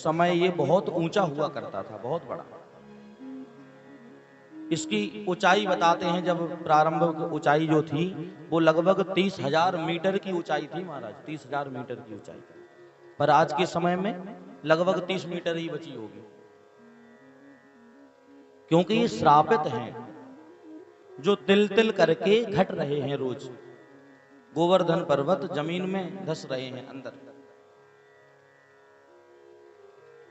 समय ये बहुत ऊंचा हुआ करता था, बहुत बड़ा। इसकी ऊंचाई बताते हैं, जब प्रारंभिक ऊंचाई जो थी वो लगभग 30,000 मीटर की ऊंचाई थी महाराज, 30,000 मीटर की ऊंचाई। पर आज के समय में लगभग 30 मीटर ही बची होगी, क्योंकि ये श्रापित हैं जो तिल तिल करके घट रहे हैं रोज। गोवर्धन पर्वत जमीन में धस रहे हैं अंदर।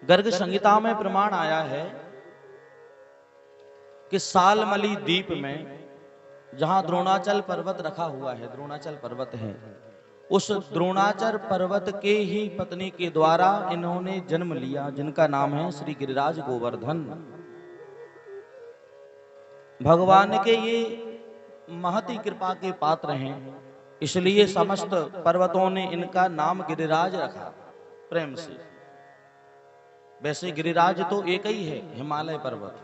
गर्ग संहिता में प्रमाण आया है कि सालमली द्वीप में जहां द्रोणाचल पर्वत रखा हुआ है, द्रोणाचल पर्वत है, उस द्रोणाचल पर्वत के ही पत्नी के द्वारा इन्होंने जन्म लिया, जिनका नाम है श्री गिरिराज गोवर्धन। भगवान के ये महती कृपा के पात्र हैं, इसलिए समस्त पर्वतों ने इनका नाम गिरिराज रखा प्रेम से। वैसे गिरिराज तो एक ही है, हिमालय पर्वत,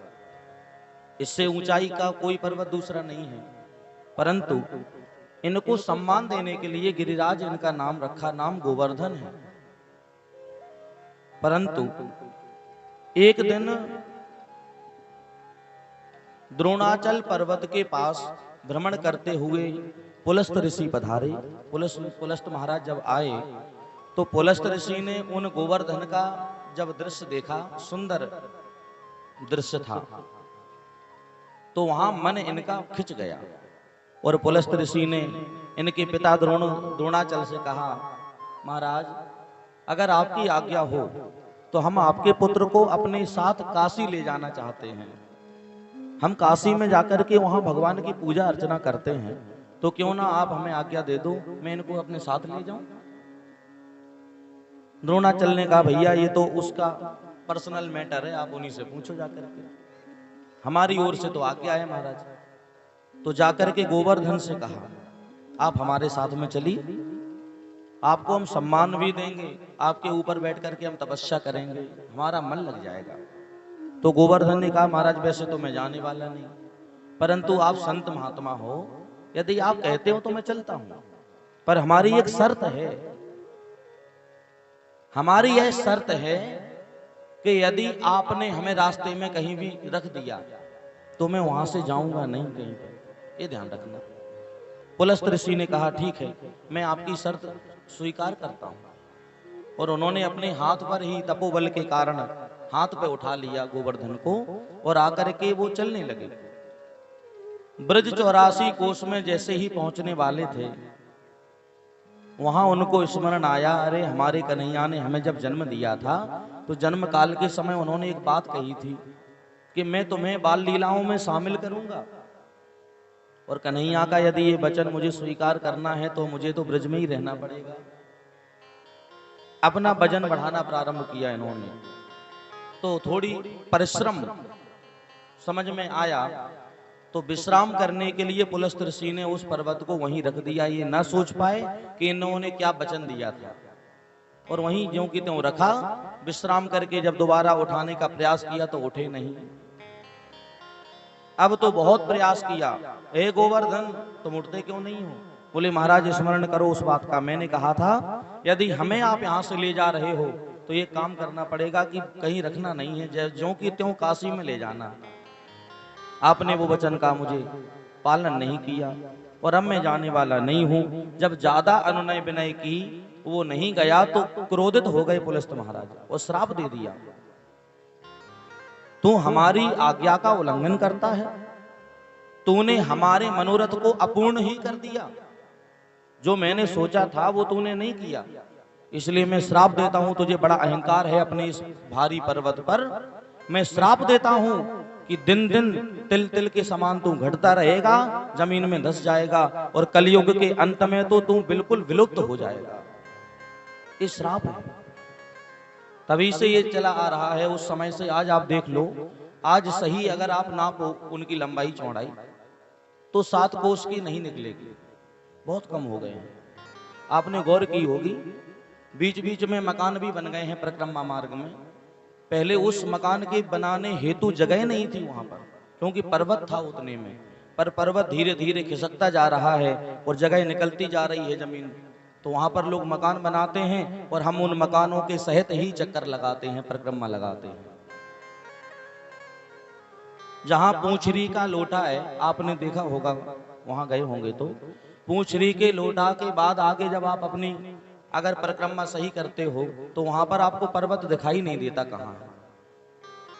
इससे ऊंचाई का कोई पर्वत दूसरा नहीं है, परंतु इनको सम्मान देने के लिए गिरिराज इनका नाम रखा, नाम गोवर्धन है। परंतु एक दिन द्रोणाचल पर्वत के पास भ्रमण करते हुए पुलस्त ऋषि पधारे। पुलस्त महाराज जब आए तो पुलस्त ऋषि ने उन गोवर्धन का जब दृश्य देखा, सुंदर दृश्य था, तो वहां मन इनका खिंच गया। और पुलस्त ऋषि ने इनके पिता द्रोणाचल से कहा, महाराज अगर आपकी आज्ञा हो तो हम आपके पुत्र को अपने साथ काशी ले जाना चाहते हैं। हम काशी में जाकर के वहां भगवान की पूजा अर्चना करते हैं, तो क्यों ना आप हमें आज्ञा दे दो, मैं इनको अपने साथ ले जाऊं। द्रोणाचल ने कहा, भैया ये तो उसका पर्सनल मैटर है, आप उन्हीं से पूछो जाकर के, हमारी ओर से तो आज्ञा है महाराज। तो जाकर के गोवर्धन से कहा, आप हमारे साथ में चली, आपको हम सम्मान भी देंगे, आपके ऊपर बैठ करके हम तपस्या करेंगे, हमारा मन लग जाएगा। तो गोवर्धन ने कहा, महाराज वैसे तो मैं जाने वाला नहीं, परंतु आप संत महात्मा हो, यदि आप कहते हो तो मैं चलता हूं, पर हमारी एक शर्त है। हमारी यह शर्त है कि यदि आपने हमें रास्ते में कहीं भी रख दिया तो मैं वहां से जाऊंगा नहीं कहीं पर, ये ध्यान रखना। पुलस्त ऋषि ने कहा, ठीक है, मैं आपकी शर्त स्वीकार करता हूं। और उन्होंने अपने हाथ पर ही तपोबल के कारण हाथ पे उठा लिया गोवर्धन को, और आकर के वो चलने लगे। ब्रज 84 कोस में जैसे ही पहुंचने वाले थे, वहां उनको स्मरण आया, अरे हमारे कन्हैया ने हमें जब जन्म दिया था तो जन्म काल के समय उन्होंने एक बात कही थी कि मैं तुम्हें बाल लीलाओं में शामिल करूंगा, और कन्हैया का यदि ये वचन मुझे स्वीकार करना है तो मुझे तो ब्रज में ही रहना पड़ेगा। अपना वजन बढ़ाना प्रारंभ किया इन्होंने, तो थोड़ी परिश्रम समझ में आया, तो विश्राम करने के लिए पुलस्त ऋषि ने उस पर्वत को वहीं रख दिया। ये ना सोच पाए कि इन्होंने क्या वचन दिया था, और वहीं ज्यों की त्यों रखा। विश्राम करके जब दोबारा उठाने का प्रयास किया तो उठे नहीं। अब तो बहुत प्रयास किया, हे गोवर्धन तुम उठते क्यों नहीं हो? बोले, महाराज स्मरण करो उस बात का, मैंने कहा था यदि हमें आप यहां से ले जा रहे हो तो ये काम करना पड़ेगा कि कहीं रखना नहीं है, ज्यों की त्यों काशी में ले जाना। आपने वो वचन का मुझे पालन नहीं किया, और अब मैं जाने वाला नहीं हूं। जब ज्यादा अनुनय विनय की वो नहीं गया तो क्रोधित हो गए पुलस्त महाराज, और श्राप दे दिया, तू हमारी आज्ञा का उल्लंघन करता है, तूने हमारे मनोरथ को अपूर्ण ही कर दिया, जो मैंने सोचा था वो तूने नहीं किया, इसलिए मैं श्राप देता हूं। तुझे बड़ा अहंकार है अपने इस भारी पर्वत पर, मैं श्राप देता हूं कि दिन दिन तिल तिल के समान तू घटता रहेगा, जमीन में धस जाएगा, और कलयुग के अंत में तो तू बिल्कुल विलुप्त हो जाएगा। ये श्राप है, तभी से ये चला आ रहा है उस समय से। आज आप देख लो, आज सही अगर आप नापो उनकी लंबाई चौड़ाई तो 7 कोस की नहीं निकलेगी, बहुत कम हो गए हैं। आपने गौर की होगी, बीच बीच में मकान भी बन गए हैं परिक्रमा मार्ग में। पहले उस मकान के बनाने हेतु जगह नहीं थी वहां पर, क्योंकि पर्वत था उतने में, पर पर्वत धीरे धीरे खिसकता जा रहा है और जगह निकलती जा रही है जमीन तो वहां पर लोग मकान बनाते हैं और हम उन मकानों के सहित ही चक्कर लगाते हैं, परिक्रमा लगाते हैं। जहां पूंछरी का लोटा है, आपने देखा होगा, वहां गए होंगे तो पूंछरी के लोटा के बाद आगे जब आप अपनी अगर परिक्रमा सही करते हो तो वहां पर आपको पर्वत दिखाई नहीं देता कहां है।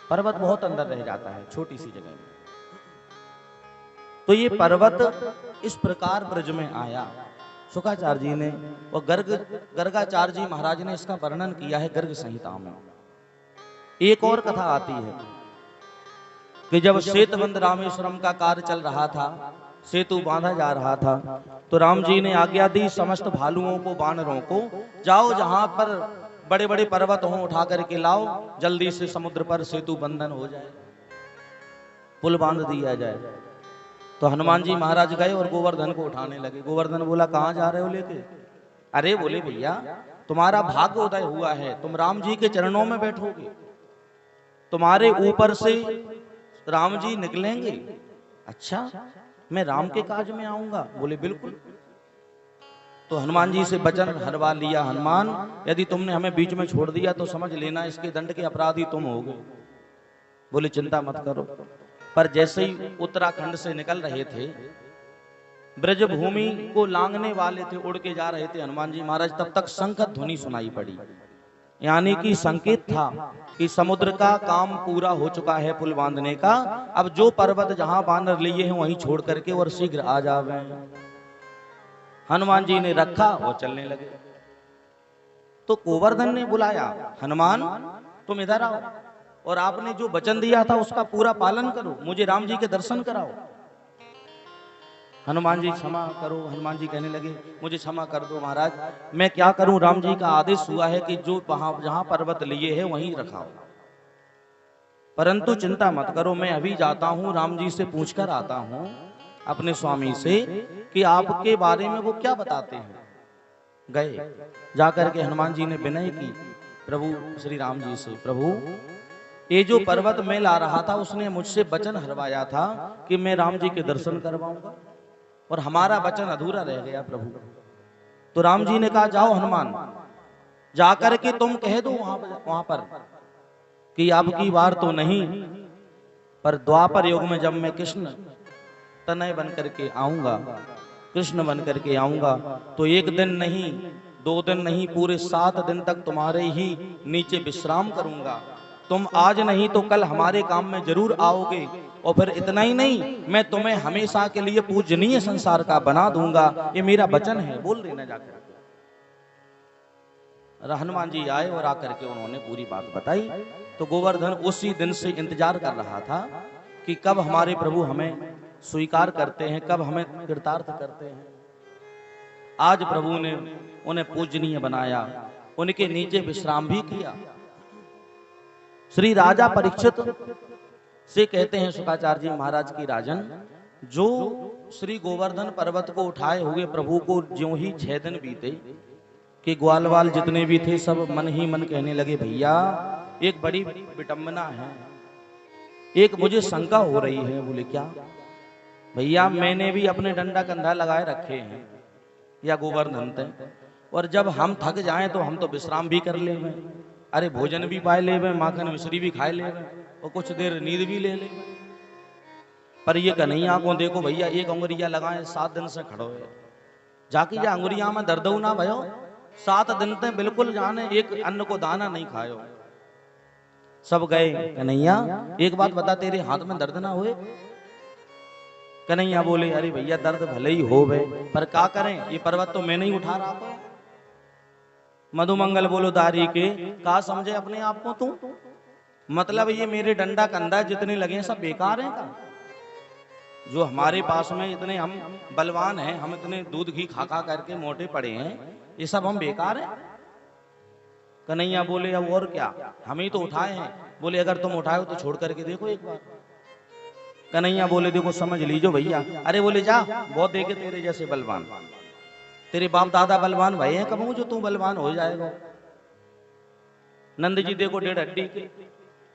पर्वत बहुत अंदर रह जाता है छोटी सी जगह में। तो ये पर्वत इस प्रकार ब्रज में आया। शुकाचार्य जी ने और गर्गाचार्य जी महाराज ने इसका वर्णन किया है गर्ग संहिता में। एक और कथा आती है कि जब सेतुबंध रामेश्वरम का कार्य चल रहा था, सेतु बांधा जा रहा था, तो राम जी ने आज्ञा दी समस्त भालुओं को, वानरों को, जाओ जहां पर बड़े बड़े पर्वत हों उठा करके लाओ, जल्दी से समुद्र पर सेतु बंधन हो जाए, पुल बांध दिया जाए। तो हनुमान जी महाराज गए और गोवर्धन को उठाने लगे। गोवर्धन बोला कहां जा रहे हो लेके? अरे बोले भैया तुम्हारा भाग्य उदय हुआ है, तुम राम जी के चरणों में बैठोगे, तुम्हारे ऊपर से राम जी निकलेंगे। अच्छा मैं राम के काज में आऊंगा? बोले बिल्कुल। तो हनुमान जी से वचन हरवा लिया, हनुमान यदि तुमने हमें बीच में छोड़ दिया तो समझ लेना इसके दंड के अपराधी तुम होगे। बोले चिंता मत करो। पर जैसे ही उत्तराखंड से निकल रहे थे, ब्रजभूमि को लांघने वाले थे, उड़ के जा रहे थे हनुमान जी महाराज, तब तक शंख ध्वनि सुनाई पड़ी, यानी कि संकेत था कि समुद्र का काम पूरा हो चुका है पुल बांधने का। अब जो पर्वत जहां बांध लिए हैं वहीं छोड़ करके और शीघ्र आ जावे। हनुमान जी ने रखा और चलने लगे। तो गोवर्धन ने बुलाया, हनुमान तुम इधर आओ और आपने जो वचन दिया था उसका पूरा पालन करो, मुझे राम जी के दर्शन कराओ। हनुमान जी क्षमा करो। हनुमान जी कहने लगे मुझे क्षमा कर दो महाराज, मैं क्या करूं, राम जी का आदेश हुआ है कि जो वहां जहां पर्वत लिए है वहीं रखाओ। परंतु चिंता मत करो, मैं अभी जाता हूं, राम जी से पूछकर आता हूं अपने स्वामी से कि आपके बारे में वो क्या बताते हैं। गए, जाकर के हनुमान जी ने विनय की प्रभु श्री राम जी से, प्रभु ये जो पर्वत मैं ला रहा था उसने मुझसे वचन हरवाया था कि मैं राम जी के दर्शन करवाऊंगा और हमारा वचन अधूरा रह गया प्रभु। तो राम जी ने कहा जाओ हनुमान, जाकर के तुम कह दो वहां पर कि अब की बार तो नहीं, पर द्वापर युग में जब मैं कृष्ण तनय बन करके आऊंगा, कृष्ण बन करके आऊंगा, तो एक दिन नहीं, 2 दिन नहीं, पूरे 7 दिन तक तुम्हारे ही नीचे विश्राम करूंगा। तुम आज नहीं तो कल हमारे काम में जरूर आओगे, और फिर इतना ही नहीं, मैं तुम्हें हमेशा के लिए पूजनीय संसार का बना दूंगा, ये मेरा वचन है, बोल देना जाकर। हनुमान जी आए और आकर के उन्होंने पूरी बात बताई। तो गोवर्धन उसी दिन से इंतजार कर रहा था कि कब हमारे प्रभु हमें स्वीकार करते हैं, कब हमें कृतार्थ करते हैं। आज प्रभु ने उन्हें पूजनीय बनाया, उनके नीचे विश्राम भी किया। श्री राजा परीक्षित से कहते हैं शुकाचार्य जी महाराज की राजन, जो श्री गोवर्धन पर्वत को उठाए हुए प्रभु को ज्यों ही 6 दिन बीते कि ग्वालवाल जितने भी थे सब मन ही मन कहने लगे भैया एक बड़ी विडंबना है, एक मुझे शंका हो रही है। बोले क्या? भैया मैंने भी अपने डंडा कंधा लगाए रखे हैं या गोवर्धन थे, और जब हम थक जाएं तो हम तो विश्राम भी कर लेवे, अरे भोजन भी पाए लेवे, माखन मिश्री भी खाए लेवे और कुछ देर नींद भी ले ले। पर ये कन्हैया को देखो भैया, एक अंगुरिया लगाए 7 दिन से खड़ो है, जाके जा अंगुरिया में दर्द ना भयो, 7 दिन तक बिल्कुल जाने एक अन्न को दाना नहीं खायो। सब गए, कन्हैया एक बात बता, तेरे हाथ में दर्द ना हुए? कन्हैया बोले अरे भैया दर्द भले ही हो गए, पर क्या करें, ये पर्वत तो मैं नहीं उठा रहा था। मधुमंगल बोलो दारी के का समझे अपने आप को तू, मतलब ये मेरे डंडा कंधा जितने लगे सब बेकार हैं का? जो हमारे पास में इतने हम बलवान हैं, हम इतने दूध घी खा खा करके मोटे पड़े हैं, ये सब हम बेकार हैं? कन्हैया बोले अब और क्या, हम ही तो उठाए हैं। बोले अगर तुम उठाए हो तो छोड़ करके देखो एक बार। कन्हैया बोले देखो समझ लीजो भैया। अरे बोले जा, बहुत देखे तेरे जैसे बलवान, तेरे बाप दादा बलवान भये हैं कबू जो तू बलवान हो जाएगा। नंद जी देखो 1.5 हड्डी के,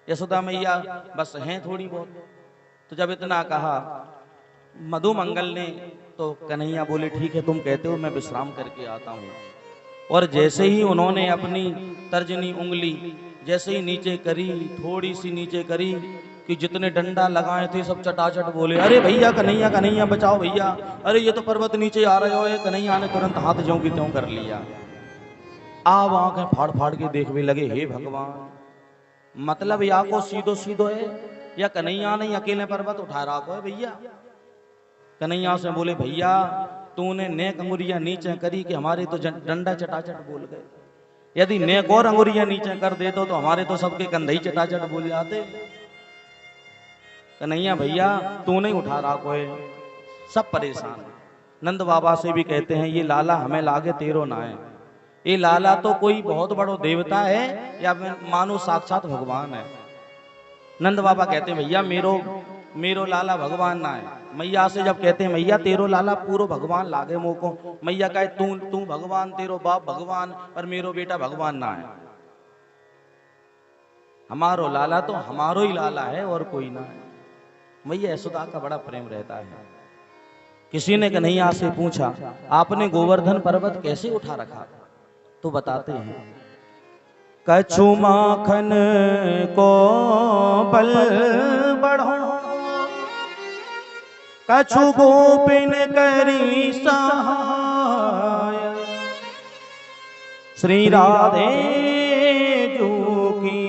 यशोदा मैया बस हैं थोड़ी बहुत। तो जब इतना कहा मधुमंगल ने, तो कन्हैया बोले ठीक है तुम कहते हो, मैं विश्राम करके आता हूँ। और जैसे ही उन्होंने अपनी तर्जनी उंगली जैसे ही नीचे करी, थोड़ी सी नीचे करी कि जितने डंडा लगाए थे सब चटाचट बोले, अरे भैया कन्हैया कन्हैया बचाओ भैया, अरे ये तो पर्वत नीचे आ रहे हो। कन्हैया ने तुरंत हाथ ज्यों की त्यों कर लिया। आप आंखें फाड़ फाड़ के देखने लगे, हे भगवान, मतलब या को सीधो सीधो है या कन्हैया ने अकेले पर्वत उठा रखा है भैया। कन्हैया से बोले, भैया तूने नेक अंगुरियां नीचे करी कि हमारे तो डंडा चटाचट बोल गए। यदि नेक और अंगुरियां नीचे कर दे तो हमारे तो सबके कंधे ही चटाचट बोल जाते। कन्हैया भैया तू नहीं उठा रहा कोई, सब परेशान। नंद बाबा से भी कहते हैं, ये लाला हमें लागे तेरो ना है। ये लाला तो कोई बहुत बड़ो देवता है या मानो साक्षात भगवान है। नंद बाबा कहते हैं, भैया मेरो लाला भगवान ना है। मैया से जब कहते हैं, मैया तेरो लाला पूरो भगवान लागे मोको, मैया कहे तू भगवान, तेरो बाप भगवान, पर मेरो बेटा भगवान ना है। हमारो लाला तो हमारो ही लाला है और कोई ना है। मैया यशोदा का बड़ा प्रेम रहता है। किसी ने कन्हैया से पूछा, आपने गोवर्धन पर्वत कैसे उठा रखा? तो बताते हैं, कछु माखन को बल बढ़ो, कछु गोपिन करी सहाय, श्री राधे जो की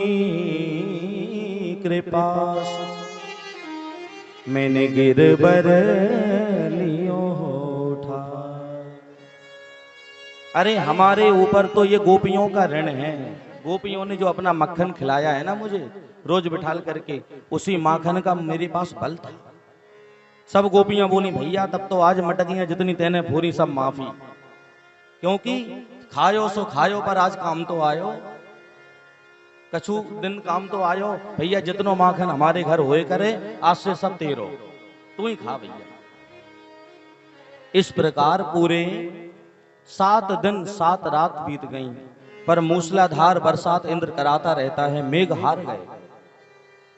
कृपा मैंने गिरबर लियो उठा। अरे हमारे ऊपर तो ये गोपियों का ऋण है। गोपियों ने जो अपना मक्खन खिलाया है ना मुझे रोज बिठाल करके, उसी माखन का मेरे पास बल था। सब गोपियां बोली, भैया तब तो आज मटकियां जितनी तेने पूरी सब माफी, क्योंकि खायो सो खायो पर आज काम तो आयो, कछु दिन काम तो आयो। भैया जितनो माखन हमारे घर होए करे आज से सब तेरो, तू ही खा भैया। इस प्रकार पूरे 7 दिन 7 रात बीत गई, पर मूसलाधार बरसात इंद्र कराता रहता है। मेघ हार गए।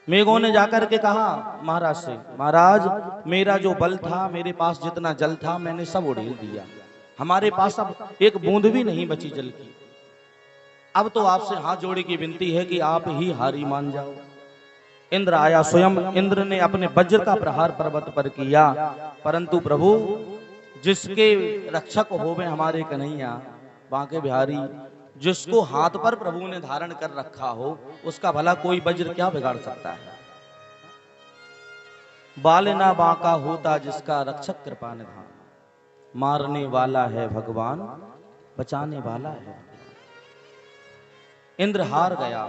मेघों ने जाकर के कहा महाराज से, महाराज मेरा जो बल था, मेरे पास जितना जल था, मैंने सब उड़ेल दिया। हमारे पास अब एक बूंद भी नहीं बची जल की। अब तो आपसे हाथ जोड़े की विनती है कि आप ही हारी मान जाओ। इंद्र आया। स्वयं इंद्र ने अपने वज्र का प्रहार पर्वत पर किया, परंतु प्रभु जिसके रक्षक होवे हमारे कन्हैया बांके बिहारी, जिसको हाथ पर प्रभु ने धारण कर रखा हो, उसका भला कोई वज्र क्या बिगाड़ सकता है। बाल ना बांका होता जिसका रक्षक कृपा निधान, मारने वाला है भगवान बचाने वाला है। इंद्र हार गया।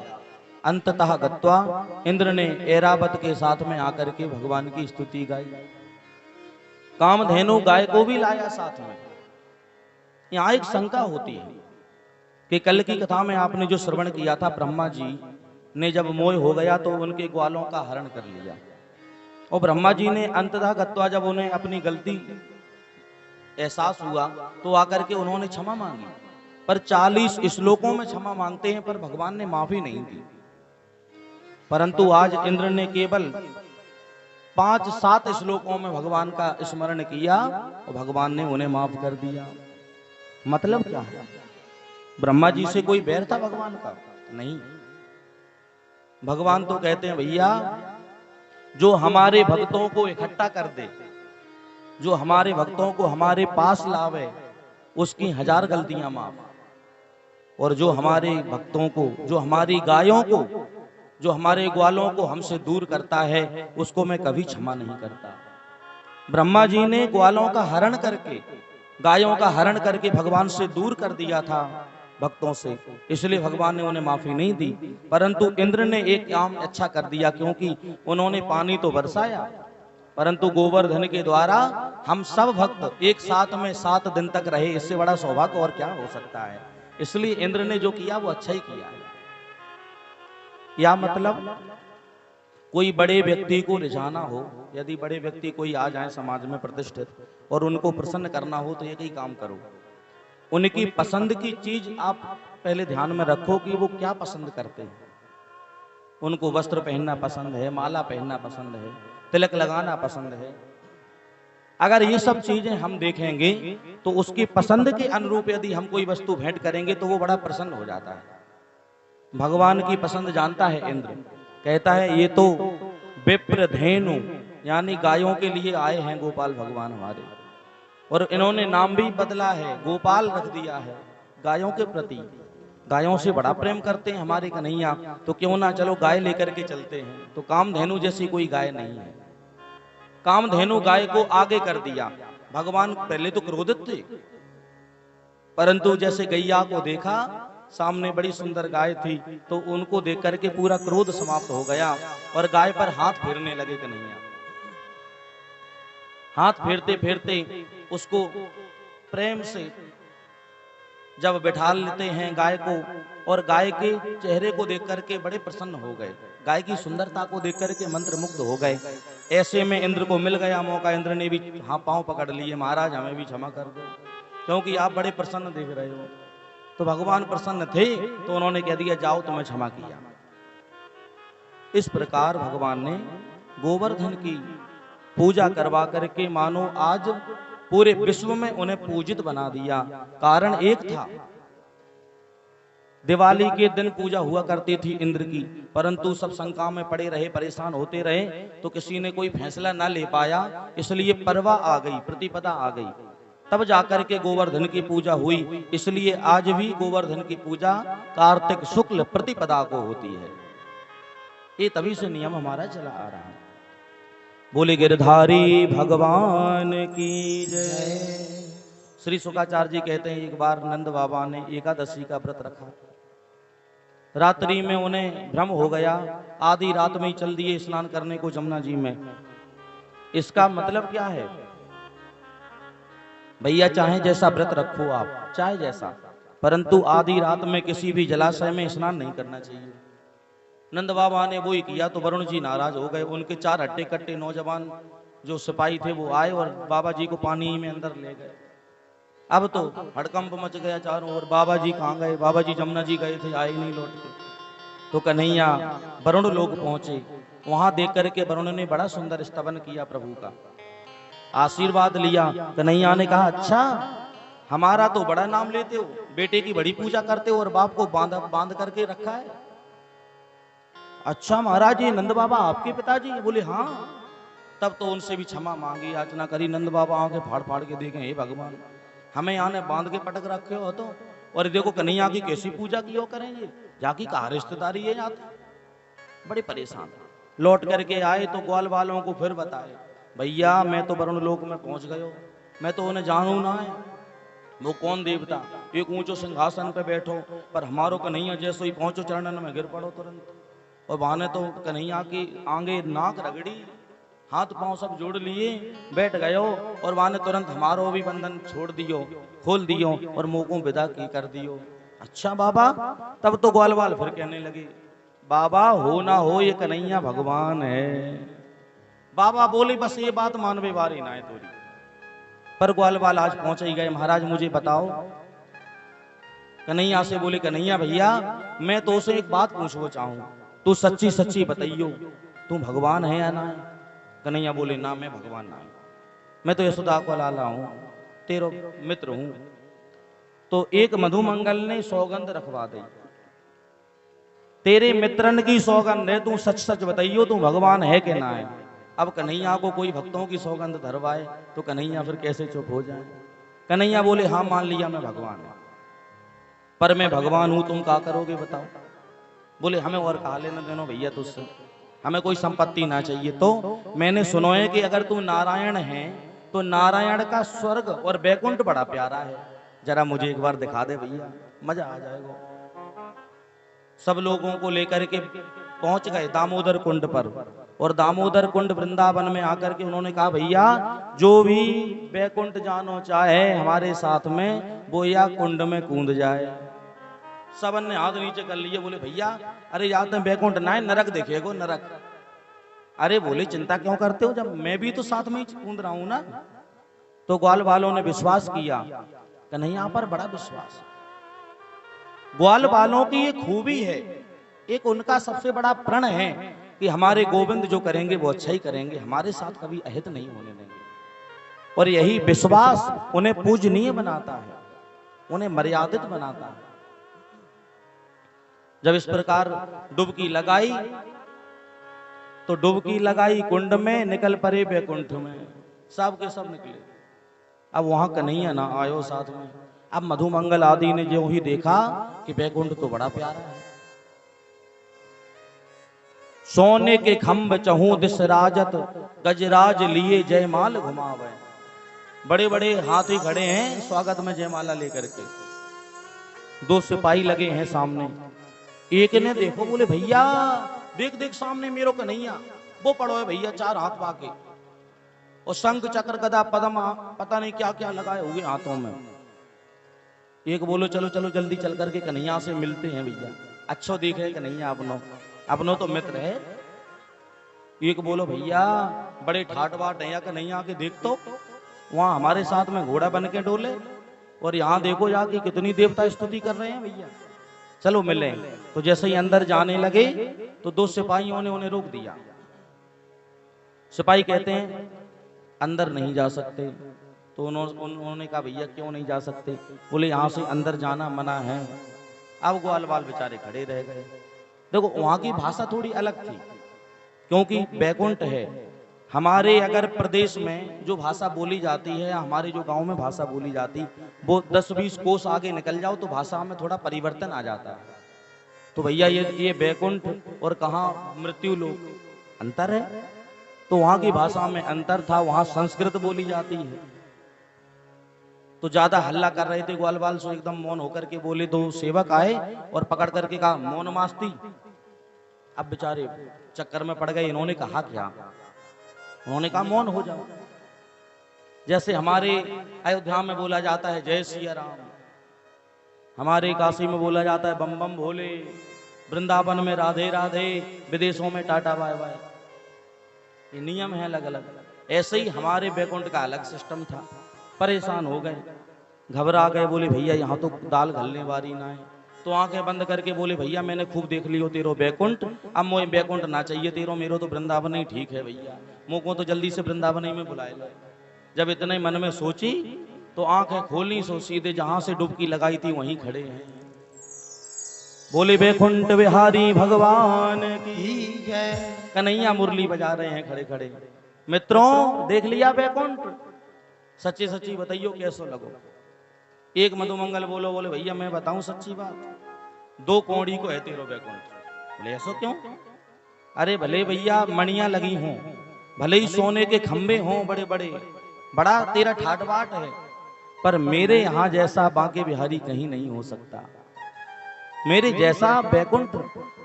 अंततः गत्वा इंद्र ने ऐरावत के साथ में आकर के भगवान की स्तुति गाई। कामधेनु गाय को भी लाया साथ में। यहां एक शंका होती है कि कल की कथा में आपने जो श्रवण किया था, ब्रह्मा जी ने जब मोह हो गया तो उनके ग्वालों का हरण कर लिया, और ब्रह्मा जी ने अंततः गत्वा जब उन्हें अपनी गलती एहसास हुआ तो आकर के उन्होंने क्षमा मांगी। पर 40 श्लोकों में क्षमा मांगते हैं, पर भगवान ने माफी नहीं दी। परंतु आज इंद्र ने केवल 5-7 श्लोकों में भगवान का स्मरण किया और भगवान ने उन्हें माफ कर दिया। मतलब क्या है? ब्रह्मा जी से कोई बैर था भगवान का? नहीं। भगवान तो कहते हैं, भैया जो हमारे भक्तों को इकट्ठा कर दे, जो हमारे भक्तों को हमारे पास लावे, उसकी 1000 गलतियां माफ, और जो हमारे भक्तों को, जो हमारी गायों को, जो हमारे ग्वालों को हमसे दूर करता है, उसको मैं कभी क्षमा नहीं करता। ब्रह्मा जी ने ग्वालों का हरण करके, गायों का हरण करके भगवान से दूर कर दिया था भक्तों से, इसलिए भगवान ने उन्हें माफी नहीं दी। परंतु इंद्र ने एक काम अच्छा कर दिया, क्योंकि उन्होंने पानी तो बरसाया, परंतु गोवर्धन के द्वारा हम सब भक्त एक साथ में 7 दिन तक रहे। इससे बड़ा सौभाग्य और क्या हो सकता है। इसलिए इंद्र ने जो किया वो अच्छा ही किया है। या मतलब कोई बड़े व्यक्ति को रिझाना हो, यदि बड़े व्यक्ति कोई आ जाए समाज में प्रतिष्ठित और उनको प्रसन्न करना हो, तो एक ही काम करो, उनकी पसंद की चीज आप पहले ध्यान में रखो कि वो क्या पसंद करते हैं। उनको वस्त्र पहनना पसंद है, माला पहनना पसंद है, तिलक लगाना पसंद है, अगर ये सब चीजें हम देखेंगे तो उसकी पसंद के अनुरूप यदि हम कोई वस्तु भेंट करेंगे तो वो बड़ा प्रसन्न हो जाता है। भगवान की पसंद जानता है इंद्र, कहता है ये तो विप्र धेनु यानी गायों के लिए आए हैं गोपाल भगवान हमारे, और इन्होंने नाम भी बदला है, गोपाल रख दिया है गायों के प्रति। गायों से बड़ा प्रेम करते हैं हमारे कन्हैया, तो क्यों ना चलो गाय लेकर के चलते हैं। तो कामधेनु जैसी कोई गाय नहीं है, कामधेनु गाय को आगे कर दिया। भगवान पहले तो क्रोधित थे, परंतु जैसे गैया को देखा सामने बड़ी सुंदर गाय थी तो उनको देख करके पूरा क्रोध समाप्त हो गया और गाय पर हाथ फेरने लगे कन्हैया। हाथ फेरते फेरते उसको प्रेम से जब बैठा लेते हैं गाय को, और गाय के चेहरे को देख करके बड़े प्रसन्न हो गए, गाय की सुंदरता को देख करके मंत्रमुग्ध हो गए। ऐसे में इंद्र को मिल गया मौका, इंद्र ने भी हाँ पांव पकड़ लिए, महाराज हमें भी क्षमा कर दो क्योंकि आप बड़े प्रसन्न दिख रहे हो। तो भगवान प्रसन्न थे तो उन्होंने कह दिया जाओ तुम्हें क्षमा किया। इस प्रकार भगवान ने गोवर्धन की पूजा करवा करके मानो आज पूरे विश्व में उन्हें पूजित बना दिया। कारण एक था, दिवाली के दिन पूजा हुआ करती थी इंद्र की, परंतु सब शंका में पड़े रहे, परेशान होते रहे, तो किसी ने कोई फैसला ना ले पाया, इसलिए परवा आ गई, प्रतिपदा आ गई, तब जाकर के गोवर्धन की पूजा हुई। इसलिए आज भी गोवर्धन की पूजा कार्तिक शुक्ल प्रतिपदा को होती है। ये तभी से नियम हमारा चला आ रहा है। बोले गिरधारी भगवान की जय। श्री शुकाचार्य जी कहते हैं एक बार नंद बाबा ने एकादशी का व्रत रखा, रात्रि में उन्हें भ्रम हो गया, आधी रात में ही चल दिए स्नान करने को जमुना जी में। इसका मतलब क्या है भैया, चाहे जैसा व्रत रखो आप, चाहे जैसा, परंतु आधी रात में किसी भी जलाशय में स्नान नहीं करना चाहिए। नंद बाबा ने वो ही किया तो वरुण जी नाराज हो गए। उनके 4 हट्टे कट्टे नौजवान जो सिपाही थे वो आए और बाबा जी को पानी में अंदर ले गए। अब तो हड़कंप मच गया चारों ओर, बाबा जी कहाँ गए, बाबा जी जमुना जी गए थे, आए नहीं लौट के। तो कन्हैया वरुण लोग पहुंचे, वहां देख करके वरुण ने बड़ा सुंदर स्तवन किया, प्रभु का आशीर्वाद लिया। कन्हैया ने कहा अच्छा हमारा तो बड़ा नाम लेते हो, बेटे की बड़ी पूजा करते हो और बाप को बांध करके रखा है। अच्छा महाराज ये नंद बाबा आपके पिताजी? बोले हाँ। तब तो उनसे भी क्षमा मांगी, याचना करी। नंद बाबा आंखें फाड़ फाड़ के देखें, हे भगवान हमें यहाँ ने बांध के पटक रखे हो तो, और देखो कन्हैया की कैसी पूजा की हो करेंगे, जाकी कहा रिश्तेदारी है यहाँ। बड़े परेशान लौट करके आए तो ग्वाल वालों को फिर बताए, भैया मैं तो वरुण लोक में पहुंच गयो, मैं तो उन्हें जानू ना है, वो कौन देवता, एक ऊंचो सिंहासन पे बैठो, पर हमारो कन्हैया जैसे ही पहुंचो चरणन में गिर पड़ो तुरंत। और बहाने तो कन्हैया की आगे नाक रगड़ी, हाथ पांव सब जोड़ लिए, बैठ गयो, और वहां तुरंत हमारो भी बंधन छोड़ दियो, खोल दियो और मुंह को विदा की कर दियो। अच्छा बाबा। तब तो ग्वालवाल फिर कहने लगे, बाबा हो ना हो ये कन्हैया भगवान है। बाबा बोले बस ये बात मानवे वाली ना है तोरी। पर ग्वालवाल आज पहुंच ही गए, महाराज मुझे बताओ। कन्हैया से बोले, कन्हैया भैया मैं तो उसे एक बात पूछना चाहूं, तू सच्ची सच्ची बताइयो तू भगवान है या ना है? कन्हैया बोले ना मैं भगवान ना, मैं तो यशोदा को लाला हूं, तेरो मित्र हूं। तो एक मधुमंगल ने सौगंध रखवा दी, तेरे मित्रन की सौगंध है, तू सच सच बताइयो तू भगवान है कि ना है। अब कन्हैया को कोई भक्तों की सौगंध धरवाए तो कन्हैया फिर कैसे चुप हो जाए। कन्हैया बोले हाँ मान लिया मैं भगवान हूं, पर मैं भगवान हूं तुम क्या करोगे बताओ। बोले हमें और कहा लेना देनो भैया तुझसे, हमें कोई संपत्ति ना चाहिए। तो मैंने सुनो है कि अगर तू नारायण है तो नारायण का स्वर्ग और बैकुंठ बड़ा प्यारा है, जरा मुझे एक बार दिखा दे भैया, मजा आ जाएगा। सब लोगों को लेकर के पहुंच गए दामोदर कुंड पर, और दामोदर कुंड वृंदावन में आकर के उन्होंने कहा भैया जो भी बैकुंठ जानो चाहे हमारे साथ में वो या कुंड में कूद जाए। सबन ने हाथ नीचे कर लिए, बोले भैया अरे याद है बैकुंठ ना है, नरक देखेगो नरक। अरे बोले चिंता क्यों करते हो, जब मैं भी तो साथ में ही कूद रहा हूं ना। तो ग्वाल वालों ने विश्वास किया, कन्हैया पर बड़ा विश्वास। ग्वाल वालों की ये खूबी है, एक उनका सबसे बड़ा प्रण है कि हमारे गोविंद जो करेंगे वो अच्छा ही करेंगे, हमारे साथ कभी अहित नहीं होने देंगे। और यही विश्वास उन्हें पूजनीय बनाता है, उन्हें मर्यादित बनाता है। जब इस प्रकार डुबकी लगाई तो डुबकी लगाई कुंड में, निकल पड़े बैकुंठ में, सब के सब निकले। अब वहां कन्हैया ना आयो साथ में। अब मधुमंगल आदि ने जो ही देखा कि बैकुंठ तो बड़ा प्यारा है। सोने के खंभ चहु दिस राजत, गजराज लिए जयमाल घुमावे। बड़े बड़े हाथी खड़े हैं स्वागत में जयमाला लेकर के, दो सिपाही लगे हैं सामने। एक ने देखो, बोले भैया देख देख सामने मेरो कन्हैया, वो पड़ो है भैया, चार हाथ पाके और शंख चक्र गदा पद्म पता नहीं क्या क्या लगाए हुए हाथों में। एक बोलो चलो चलो जल्दी चल करके कन्हैया से मिलते हैं भैया, अच्छो दिखे कन्हैया, अपनो तो मित्र है। एक बोलो भैया बड़े ठाट बाट है कन्हैया के, देख तो वहां हमारे साथ में घोड़ा बन के डोले, और यहाँ देखो जाके कितनी देवता स्तुति कर रहे हैं भैया, चलो मिले। तो जैसे ही अंदर जाने लगे तो दो सिपाहियों ने उन्हें रोक दिया। सिपाही कहते हैं अंदर नहीं जा सकते। तो उन्होंने कहा भैया क्यों नहीं जा सकते? बोले यहाँ से अंदर जाना मना है। अब ग्वाल बाल बेचारे खड़े रह गए। देखो वहां की भाषा थोड़ी अलग थी, क्योंकि बैकुंठ है। हमारे अगर प्रदेश में जो भाषा बोली जाती है, हमारे जो गांव में भाषा बोली जाती, वो 10-20 कोस आगे निकल जाओ तो भाषा में थोड़ा परिवर्तन आ जाता है। तो भैया ये बैकुंठ और कहाँ मृत्यु लोक, अंतर है। तो वहां की भाषा में अंतर था, वहां संस्कृत बोली जाती है। तो ज्यादा हल्ला कर रहे थे ग्वाल बाल, सो एकदम मौन होकर के बोले। तो सेवक आए और पकड़ करके कहा मौन मास्ती। अब बेचारे चक्कर में पड़ गए। इन्होंने कहा क्या? उन्होंने कहा मौन हो जाओ। जैसे हमारे अयोध्या में बोला जाता है जय सिया राम, हमारे काशी में बोला जाता है बम बम भोले, वृंदावन में राधे राधे, विदेशों में टाटा बाय बाय। ये नियम है अलग अलग। ऐसे ही हमारे बैकुंठ का अलग सिस्टम था। परेशान हो गए, घबरा गए, बोले भैया यहाँ तो दाल घलने वाली ना है। तो आंखें बंद करके बोले भैया मैंने खूब देख लियो तेरो बैकुंठ, अब मोए बैकुंठ ना चाहिए तेरो, मेरो तो वृंदावन ही ठीक है भैया, मुझको तो जल्दी से वृंदावन ही में बुलाए लो। जब इतने मन में सोची तो आंखें खोली, सो सीधे जहां से डुबकी लगाई थी वहीं खड़े हैं। बोले बैकुंठ बिहारी भगवान की जय। कन्हैया मुरली बजा रहे हैं खड़े खड़े। मित्रों देख लिया बैकुंठ? सच्ची सच्ची बताइयो कैसो लगो? एक मधुमंगल बोलो, बोले भैया मैं बताऊं सच्ची बात, 2 कौड़ी को है तेरो बैकुंठ। बोले ऐसो क्यों? अरे भले भैया मणियां लगी हों, भले ही सोने के खंबे हों बड़े बड़े, बड़ा तेरा ठाट बाट है, पर मेरे यहां जैसा बांके बिहारी कहीं नहीं हो सकता। मेरे जैसा बैकुंठ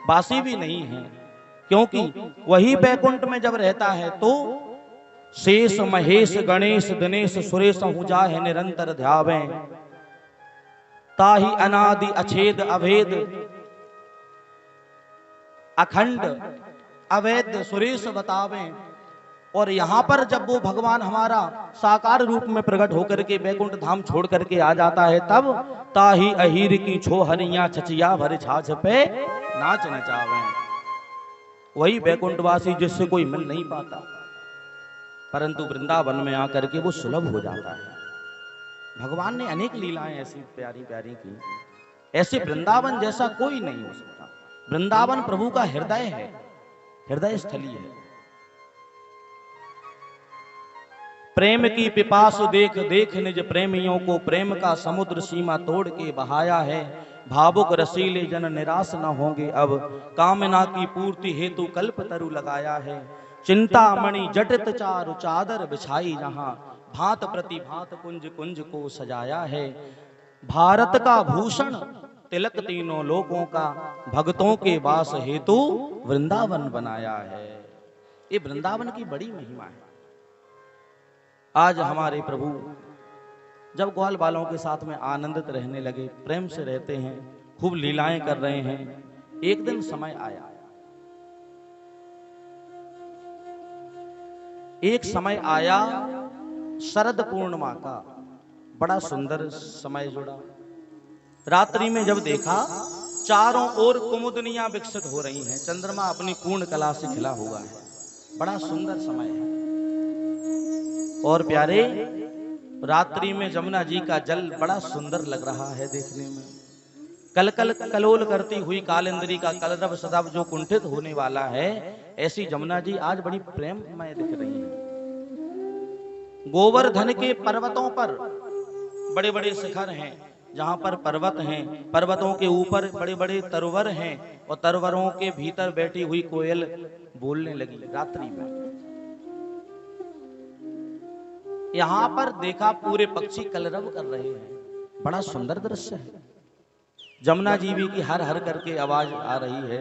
बासी भी नहीं है, क्योंकि वही बैकुंठ में जब रहता है तो शेष महेश गणेश दिनेश सुरेश हुजा है निरंतर ध्यावे, ताहि अनादि अछेद अभेद अखंड अवैध सुरेश बतावे। और यहां पर जब वो भगवान हमारा साकार रूप में प्रकट होकर के बैकुंठ धाम छोड़ करके आ जाता है, तब ताही अहीर की छो हरिया छचिया भर छाछ पे नाच नचावे। वही बैकुंठवासी जिससे कोई मिल नहीं पाता, परंतु वृंदावन में आकर के वो सुलभ हो जाता है। भगवान ने अनेक लीलाएं ऐसी प्यारी प्यारी की, ऐसे वृंदावन जैसा कोई नहीं हो सकता। वृंदावन प्रभु का हृदय है, हृदय स्थली है। प्रेम की पिपासु देख देख निज प्रेमियों को, प्रेम का समुद्र सीमा तोड़ के बहाया है। भावुक रसीले जन निराश न होंगे अब, कामना की पूर्ति हेतु कल्प तरु लगाया है। चिंतामणि जटित चारु चादर बिछाई जहां, भांत प्रति भांत कुंज कुंज को सजाया है। भारत का भूषण तिलक तीनों लोगों का, भक्तों के वास हेतु वृंदावन बनाया है। ये वृंदावन की बड़ी महिमा है। आज हमारे प्रभु जब ग्वाल बालों के साथ में आनंदित रहने लगे, प्रेम से रहते हैं, खूब लीलाएं कर रहे हैं। एक दिन समय आया, एक समय आया शरद पूर्णिमा का, बड़ा सुंदर समय जुड़ा। रात्रि में जब देखा चारों ओर कुमुदनियां विकसित हो रही हैं, चंद्रमा अपनी पूर्ण कला से खिला हुआ है, बड़ा सुंदर समय है। और प्यारे, रात्रि में जमुना जी का जल बड़ा सुंदर लग रहा है देखने में। कल कल कलोल करती हुई कालिंद्री का कलरव सदैव जो कुंठित होने वाला है, ऐसी जमुना जी आज बड़ी प्रेममय दिख रही है। गोवर्धन के पर्वतों पर बड़े बड़े शिखर हैं, जहां पर पर्वत हैं, पर्वतों के ऊपर बड़े बड़े तरवर हैं, और तरवरों के भीतर बैठी हुई कोयल बोलने लगी रात्रि में। यहां पर देखा पूरे पक्षी कलरव कर रहे हैं, बड़ा सुंदर दृश्य है। जमुना जी भी की हर हर करके आवाज आ रही है।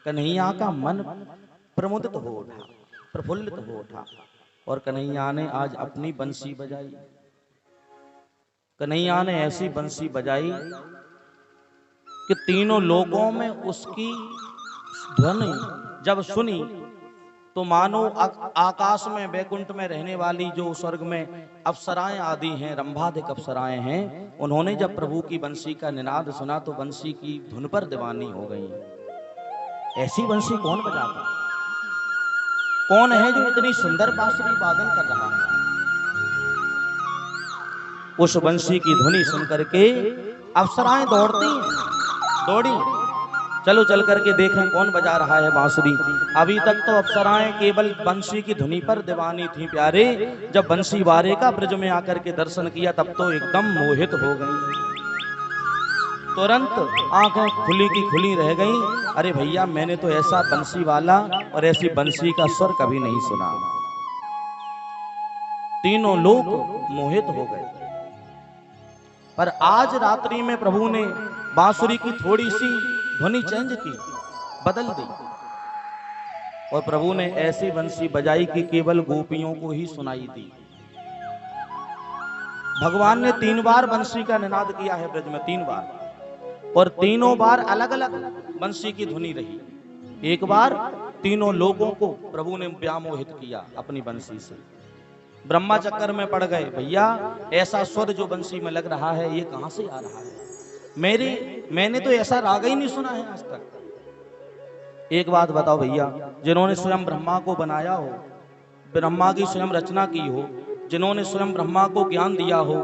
कन्हैया का मन प्रमुदित हो उठा, प्रफुल्लित हो उठा, और कन्हैया ने आज अपनी बंसी बजाई। कन्हैया ने ऐसी बंसी बजाई कि तीनों लोकों में उसकी ध्वनि जब सुनी तो मानो आकाश में वैकुंठ में रहने वाली जो स्वर्ग में अप्सराएं आदि हैं, रंभादिक अप्सराएं हैं, उन्होंने जब प्रभु की बंसी का निनाद सुना तो बंसी की धुन पर दीवानी हो गई। ऐसी बंसी कौन बजाता, कौन है जो इतनी सुंदर बांसुरी वादन कर रहा है। उस बंसी की ध्वनि सुन करके अप्सराएं दौड़ी, चलो चल करके देखें कौन बजा रहा है बांसुरी। अभी तक तो अप्सराएं केवल बंसी की धुनी पर दीवानी थी प्यारे, जब बंसी वारे का ब्रज में आकर के दर्शन किया तब तो एकदम मोहित हो गई। तुरंत आंखें खुली की खुली रह गई। अरे भैया, मैंने तो ऐसा बंसी वाला और ऐसी बंसी का स्वर कभी नहीं सुना। तीनों लोग मोहित हो गए। पर आज रात्रि में प्रभु ने बांसुरी की थोड़ी सी ध्वनि चेंज की, बदल दी, और प्रभु ने ऐसी बंसी बजाई कि केवल गोपियों को ही सुनाई दी। भगवान ने 3 बार बंसी का निनाद किया है ब्रज में, 3 बार, और तीनों बार अलग अलग बंसी की ध्वनि रही। एक बार तीनों लोगों को प्रभु ने व्यामोहित किया अपनी बंसी से। ब्रह्मा चक्कर में पड़ गए, भैया ऐसा स्वर जो बंसी में लग रहा है ये कहां से आ रहा है, मैंने तो ऐसा राग ही नहीं सुना है आज तक। एक बात बताओ भैया, जिन्होंने स्वयं ब्रह्मा को बनाया हो, ब्रह्मा की स्वयं रचना की हो, जिन्होंने स्वयं ब्रह्मा को ज्ञान दिया हो,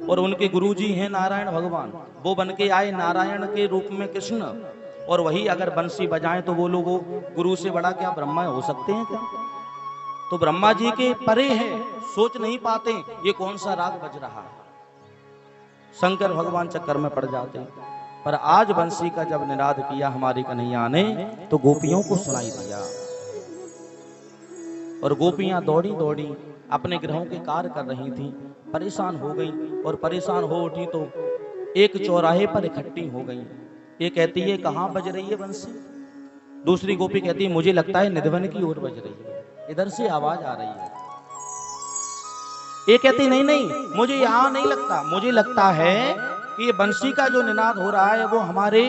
और उनके गुरुजी हैं नारायण भगवान, वो बन के आए नारायण के रूप में कृष्ण, और वही अगर बंसी बजाएं तो वो लोग गुरु से बड़ा क्या ब्रह्मा हो सकते हैं क्या? तो ब्रह्मा जी के परे है, सोच नहीं पाते ये कौन सा राग बज रहा है। शंकर भगवान चक्कर में पड़ जाते। पर आज बंसी का जब निनाद किया हमारी कन्हैया ने तो गोपियों को सुनाई दिया, और गोपियां दौड़ी दौड़ी अपने ग्रहों के कार्य कर रही थीं, परेशान हो गई, और परेशान हो उठी तो एक चौराहे पर इकट्ठी हो गई। ये कहती है कहां बज रही है बंसी, दूसरी गोपी कहती है मुझे लगता है निधवन की ओर बज रही है, इधर से आवाज आ रही है। ये कहती नहीं नहीं, मुझे यहां नहीं लगता, मुझे लगता है कि ये बंसी का जो निनाद हो रहा है वो हमारे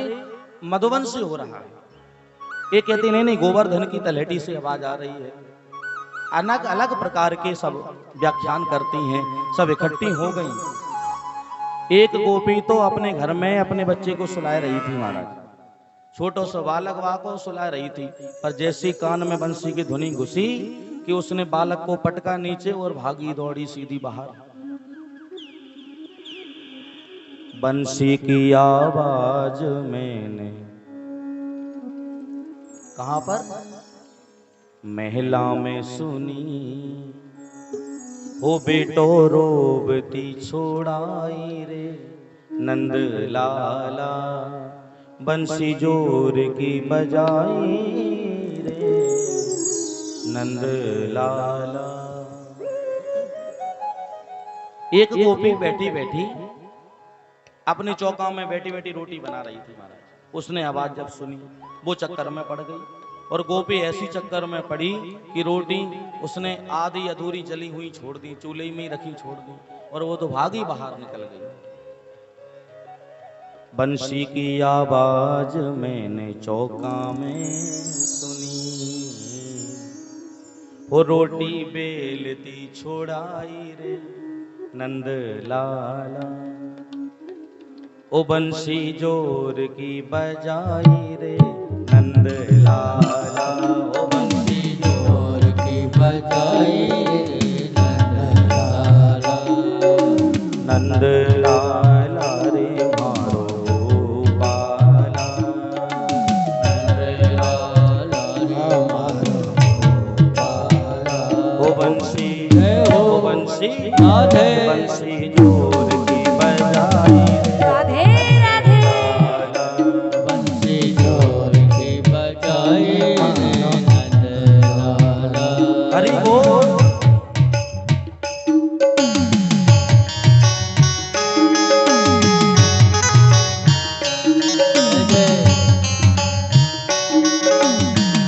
मधुबन से हो रहा है। ये कहती नहीं नहीं, गोवर्धन की तलहटी से आवाज आ रही है। अलग अलग प्रकार के सब व्याख्यान करती हैं, सब इकट्ठी हो गई। एक गोपी तो अपने घर में अपने बच्चे को सुला रही थी महाराज, छोटो सा बालक वा को सुला रही थी, पर जैसी कान में बंसी की धुनी घुसी कि उसने बालक को पटका नीचे और भागी दौड़ी सीधी बाहर। बंसी की आवाज मैंने कहां पर, महिला में सुनी, हो बेटो रोबती छोड़ाई रे नंद लाला, बंसी जोर की बजाई रे नंद लाला। एक गोपी बैठी बैठी अपने चौका में बैठी बैठी रोटी बना रही थी महाराज, उसने आवाज जब सुनी वो चक्कर में पड़ गई, और गोपी ऐसी चक्कर में पड़ी कि रोटी उसने आधी अधूरी जली हुई छोड़ दी, चूल्हे में ही रखी छोड़ दी, और वो तो भागी बाहर निकल गई। बंसी की आवाज मैंने चौका में सुनी, वो रोटी बेलती छोड़ाई रे नंद लाला, ओ बंसी जोर की बजाई रे नंद लाला, ओ बंसी जोर की बजाई रे नंद लाला। बंसी जय हो बंसी राधे बंसी जोर की बजाई राधे राधे बंसी जोर की बजाए नंद लाला। हरि बोल।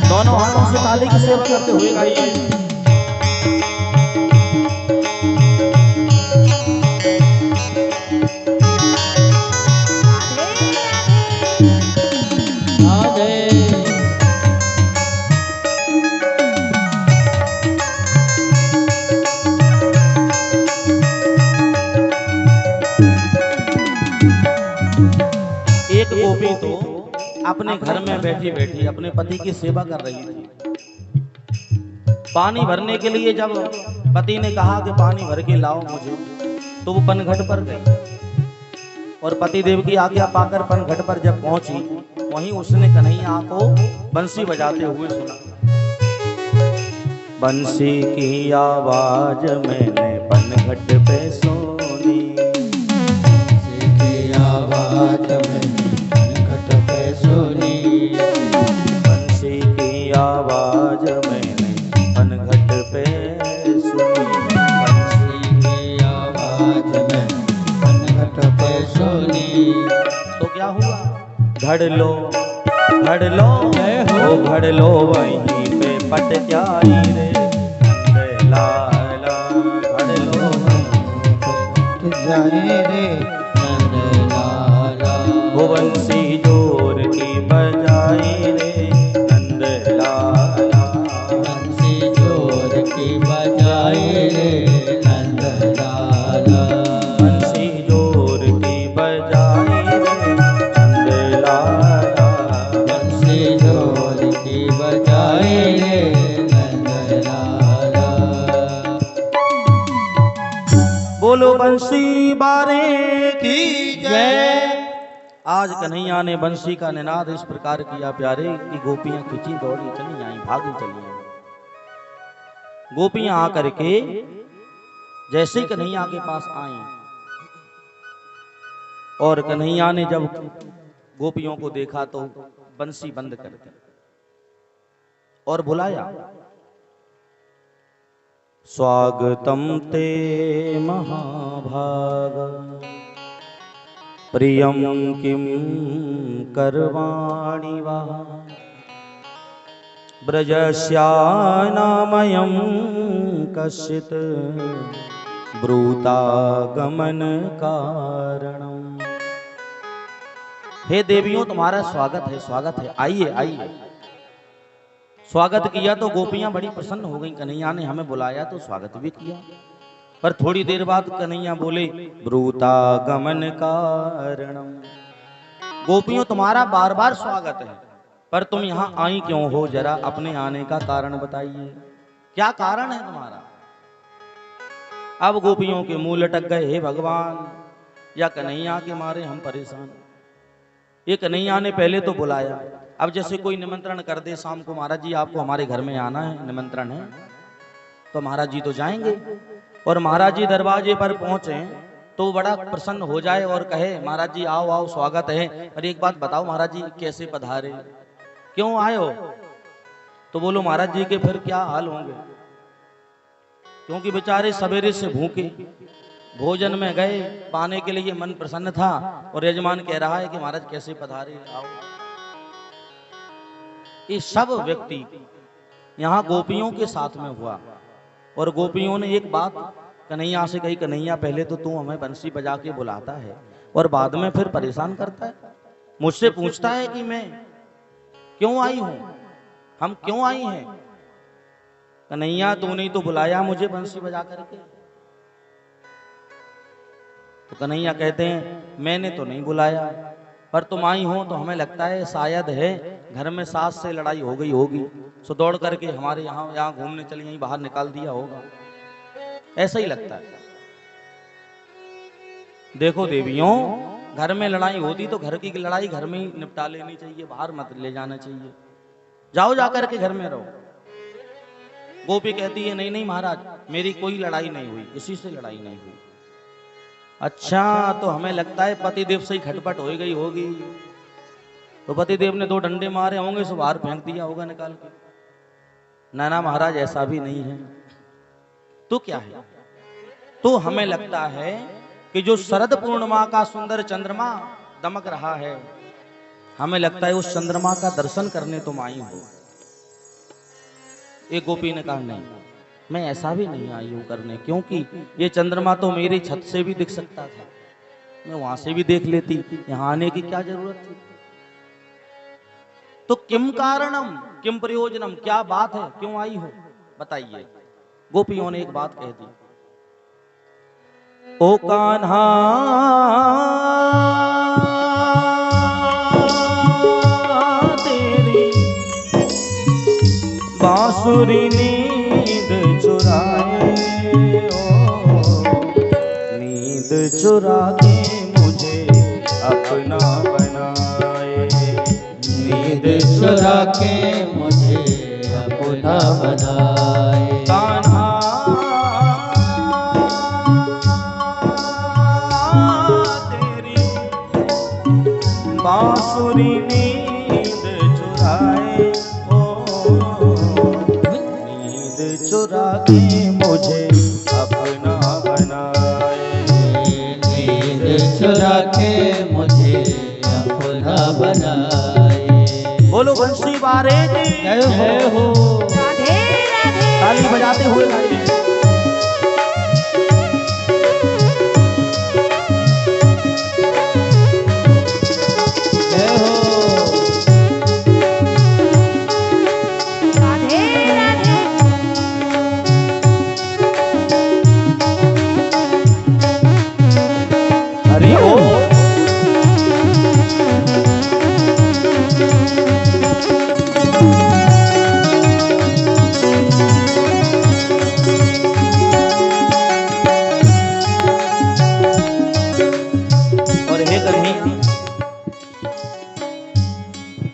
दोनों हाथों से ताली की सेवा करते हुए गाइए। राधे एक गोपी तो अपने घर में बैठी बैठी अपने पति की सेवा कर रही थी। पानी भरने के लिए जब पति ने कहा कि पानी भर के लाओ मुझे, तो वो पनघट पर गई और पति देव की आज्ञा पाकर पनघट पर जब पहुंची, वहीं उसने कन्हैया को बंसी बजाते हुए सुना। बंसी की आवाज मैंने पनघट पे सुनी, बंसी की आवाज मैंने घट पे सुनी। बंसी की आवाज मैंने पनघट पे सुनी। बंसी की आवाज मैंने घट पे सुनी। तो क्या हुआ? घड़ लो जय हो। घड़ लो वहीं पे पट जाई रे नंद लाला। घड़ लो जाए रे नंद लाला। वो बंसी जोर की बजाई रे नंद लाला। बंसी जोर की बजाए रे नंद लाला। बंसी जोर की बजाई रे नंद लाला। बंसी जोर की बजाए रे नंद लाला। बोलो बंसी बारे की जय। आज कन्हैया ने बंसी का निनाद इस प्रकार किया प्यारे कि गोपियां खिंची दौड़ी चली आई, भागी चली आई। गोपियां आकर के जैसे ही कन्हैया के पास आई और कन्हैया ने जब गोपियों को देखा तो बंसी बंद कर दी और बुलाया। स्वागतम ते महाभाग प्रियम किम करवाणि वा ब्रजस्यानामयं कश्चित् ब्रूतागमन कारणम। हे देवियों, तुम्हारा स्वागत है, स्वागत है, आइए आइए। स्वागत किया तो गोपियां बड़ी प्रसन्न हो गई। कन्हैया ने हमें बुलाया तो स्वागत भी किया, पर थोड़ी देर बाद कन्हैया बोले ब्रूतागमन कारणम। गोपियों, तुम्हारा बार बार स्वागत है, पर तुम यहाँ आई क्यों हो? जरा अपने आने का कारण बताइए, क्या कारण है तुम्हारा? अब गोपियों के मुंह लटक गए, हे भगवान, या कन्हैया के मारे हम परेशान। ये कन्हैया ने पहले तो बुलाया, अब जैसे कोई निमंत्रण कर दे शाम को, महाराज जी आपको हमारे घर में आना है, निमंत्रण है, तो महाराज जी तो जाएंगे। और महाराज जी दरवाजे पर पहुंचे तो बड़ा प्रसन्न हो जाए और कहे महाराज जी आओ आओ, स्वागत है, और एक बात बताओ महाराज जी कैसे पधारे, क्यों आए हो? तो बोलो महाराज जी के फिर क्या हाल होंगे, क्योंकि बेचारे सवेरे से भूखे, भोजन में गए, पाने के लिए मन प्रसन्न था और यजमान कह रहा है कि महाराज कैसे पधारे, आओ। ये सब व्यक्ति यहाँ गोपियों के साथ में हुआ और गोपियों ने एक बात कन्हैया से कही, कन्हैया पहले तो तू हमें बंसी बजा के बुलाता है और बाद में फिर परेशान करता है, मुझसे पूछता है कि मैं क्यों आई हूं, हम क्यों आई हैं? कन्हैया तूने ही तो बुलाया मुझे बंसी बजा करके। तो कन्हैया कहते हैं मैंने तो नहीं बुलाया, पर तुम आई हो तो हमें लगता है शायद है घर में सास से लड़ाई हो गई होगी, सो दौड़ करके हमारे यहाँ घूमने चली, यहीं बाहर निकाल दिया होगा, ऐसा ही लगता है। देखो देवियों, घर में लड़ाई होती तो घर की लड़ाई घर में ही निपटा लेनी चाहिए, बाहर मत ले जाना चाहिए, जाओ जाकर के घर में रहो। गोपी कहती है नहीं नहीं महाराज, मेरी कोई लड़ाई नहीं हुई, किसी से लड़ाई नहीं हुई। अच्छा, तो हमें लगता है पतिदेव से ही खटपट हो गई होगी, तो पतिदेव ने 2 डंडे मारे होंगे, सो बाहर फेंक दिया होगा निकाल के। ना ना महाराज, ऐसा भी नहीं है। तो क्या है? तो हमें लगता है कि जो शरद पूर्णिमा का सुंदर चंद्रमा दमक रहा है, हमें लगता है उस चंद्रमा का दर्शन करने तुम आई हो। एक गोपी ने कहा नहीं, मैं ऐसा भी नहीं आई हूं करने, क्योंकि ये चंद्रमा तो मेरी छत से भी दिख सकता था, मैं वहां से भी देख लेती, यहां आने की क्या जरूरत थी? तो किम कारणम किम प्रयोजनम, क्या बात है, क्यों आई हो, बताइए। गोपियों ने एक बात कह दी, ओ कान्हा तेरी बांसुरी नींद चुराए, नींद चुरा के मुझे अपना बनाए, नींद चुरा के मुझे अपना बनाए। कान्हा तेरी बांसुरी नींद चुराए, नींद चुरा के मुझे अपना बनाए, नींद चुरा के मुझे अपना बनाए। बोलो बंसी बारे जी जय हो। राधे राधे। ताली बजाते हुए गाइए। जय हो। राधे राधे। हरि ओम।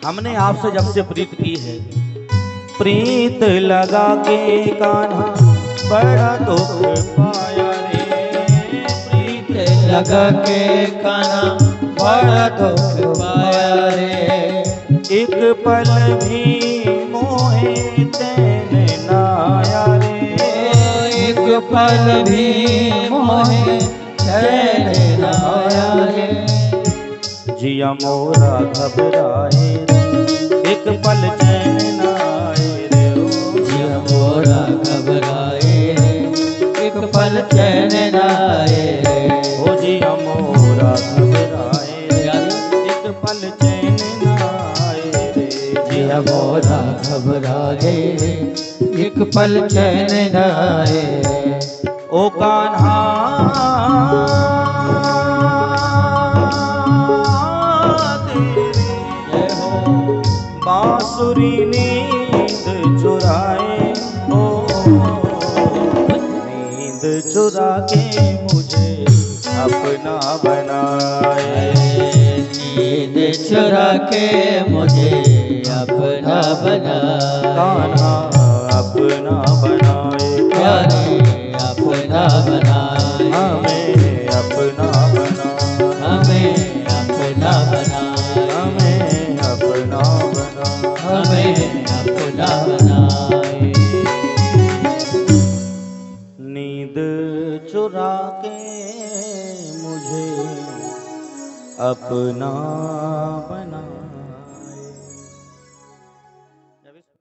हमने आपसे जब से प्रीत की है, प्रीत लगा के कान्हा बड़ा दुख पाया रे, प्रीत लगा के कान्हा बड़ा दुख पाया रे। एक पल भी मोहे चैन न आया रे, एक पल भी मोहे चैन न आया रे। जिया मोरा घबराए रे, एक पल चैन न आए रे, जिया मोरा घबराए रे, एक पल चैन न आए रे। ओ जिया मोरा घबराए रे, एक पल चैन न आए रे, जिया मोरा घबराए रे, एक पल चैन न आए रे। ओ कान्हा बांसुरी नींद चुराए, ओ नींद चुरा के मुझे अपना बनाए, नींद चुरा के मुझे अपना बनाए। कान्हा अपना बनाए, प्यारे अपना बनाए, हमें अपना बनाए, हमें अपना बनाए, हमें अपना बनाए, हमें अपना बनाए। नींद चुरा के मुझे अपना